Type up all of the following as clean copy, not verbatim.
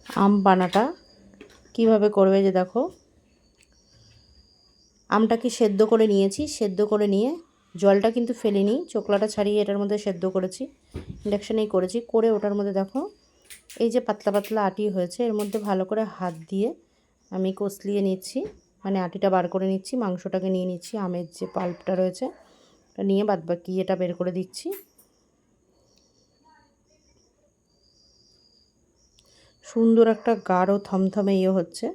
আম পানাটা কিভাবে করবে যে দেখো, আমটাকে সেদ্ধ করে নিয়েছি, সেদ্ধ করে নিয়ে জলটা কিন্তু ফেলিনি, চোকলাটা ছাড়িয়ে এটার মধ্যে সেদ্ধ করেছি, ইন্ডাকশানেই করেছি। করে ওটার মধ্যে দেখো এই যে পাতলা পাতলা আটি হয়েছে, এর মধ্যে ভালো করে হাত দিয়ে আমি কষলিয়ে নিচ্ছি, মানে আটিটা বার করে নিচ্ছি, মাংসটাকে নিয়ে নিচ্ছি, আমের যে পাল্পটা রয়েছে নিয়ে বাদবাকি এটা বের করে দিচ্ছি। সুন্দর একটা গাঢ় থমথমে হচ্ছে।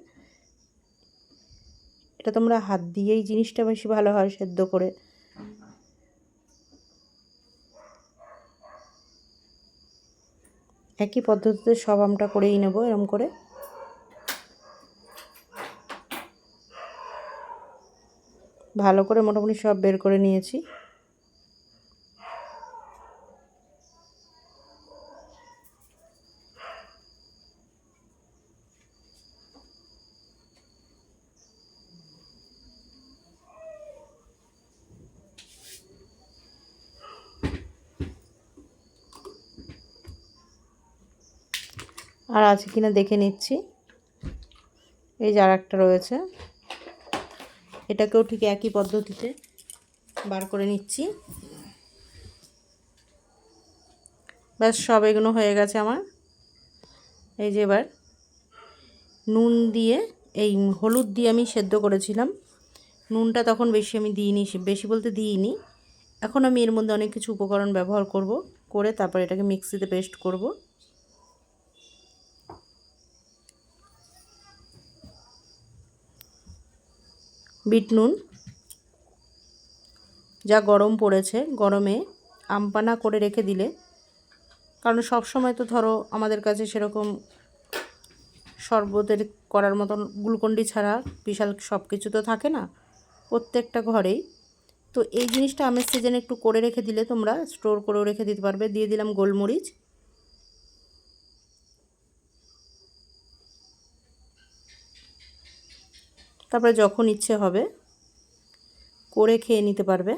এটা তোমরা হাত দিয়েই জিনিসটা বেশি ভালো হয় সেদ্ধ করে। একই পদ্ধতিতে সব আমটা করেই নেব এরম করে। ভালো করে মোটামুটি সব বের করে নিয়েছি। আর আছে কিনা দেখে নিচ্ছি। এই যে আর একটা রয়েছে, এটাকেও ঠিক একই পদ্ধতিতে বার করে নিচ্ছি। ব্যাস সব এগুলো হয়ে গেছে আমার। এই যে এবার নুন দিয়ে, এই হলুদ দিয়ে আমি সেদ্ধ করেছিলাম, নুনটা তখন বেশি আমি দিইনি, বেশি বলতে দিইনি। এখন আমি এর মধ্যে অনেক কিছু উপকরণ ব্যবহার করব, করে তারপর এটাকে মিক্সিতে পেস্ট করব। বিট নুন, যা গরম পড়েছে, গরমে আমপানা করে রেখে দিলে, কারণ সব সময় তো ধরো আমাদের কাছে সেরকম শরবতের করার মতন গ্লুকন্ডি ছাড়া বিশাল সব কিছু তো থাকে না প্রত্যেকটা ঘরেই। তো এই জিনিসটা আমের সিজনে একটু করে রেখে দিলে তোমরা স্টোর করেও রেখে দিতে পারবে। দিয়ে দিলাম গোলমরিচ, তারপরে যখন ইচ্ছে হবে করে খেয়ে নিতে পারবে।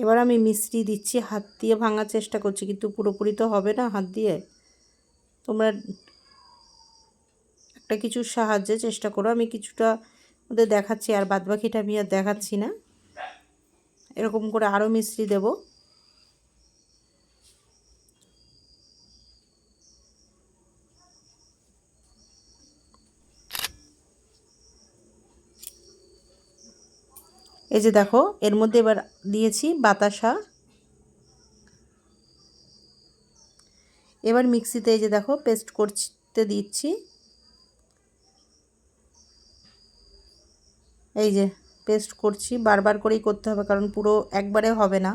এবার আমি মিষ্টি দিচ্ছি, হাত দিয়ে ভাঙার চেষ্টা করছি, কিন্তু পুরোপুরি তো হবে না হাত দিয়ে। তোমরা একটা কিছুর সাহায্যে চেষ্টা করো। আমি কিছুটা ওদের দেখাচ্ছি, আর বাদবাকিটা আমি আর দেখাচ্ছি না। এরকম করে আরও মিষ্টি দেব। এই যে দেখো, এর মধ্যে এবার দিয়েছি বাতাসা। এবার মিক্সিতে এই যে দেখো পেস্ট করতে দিচ্ছি। এই যে পেস্ট করছি, বারবার করেই করতে হবে, কারণ পুরো একবারে হবে না।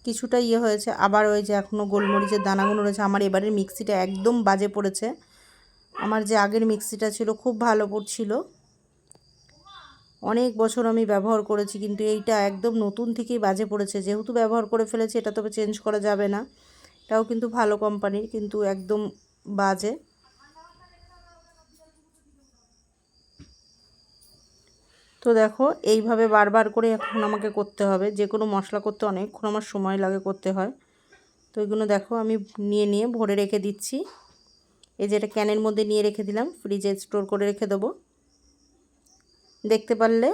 কিছুটা হয়েছে, আবার ওই যে এখনও গোলমরিচের দানাগুলো রয়েছে। আমার এবারের মিক্সিটা একদম বাজে পড়েছে। আমার যে আগের মিক্সিটা ছিল খুব ভালো পড়ছিল, অনেক বছর আমি ব্যবহার করেছি, কিন্তু এইটা একদম নতুন থেকেই বাজে পড়েছে। যেহেতু ব্যবহার করে ফেলেছি, এটা তবে চেঞ্জ করা যাবে না। এটাও কিন্তু ভালো কোম্পানির, কিন্তু একদম বাজে। তো দেখো এইভাবে বারবার করে এখন আমাকে করতে হবে। যে কোনো মশলা করতে অনেকক্ষণ আমার সময় লাগে, করতে হয়। তো এগুলো দেখো আমি নিয়ে নিয়ে ভরে রেখে দিচ্ছি। এই যে এটা ক্যানের মধ্যে নিয়ে রেখে দিলাম, ফ্রিজে স্টোর করে রেখে দেবো। দেখতে পারলে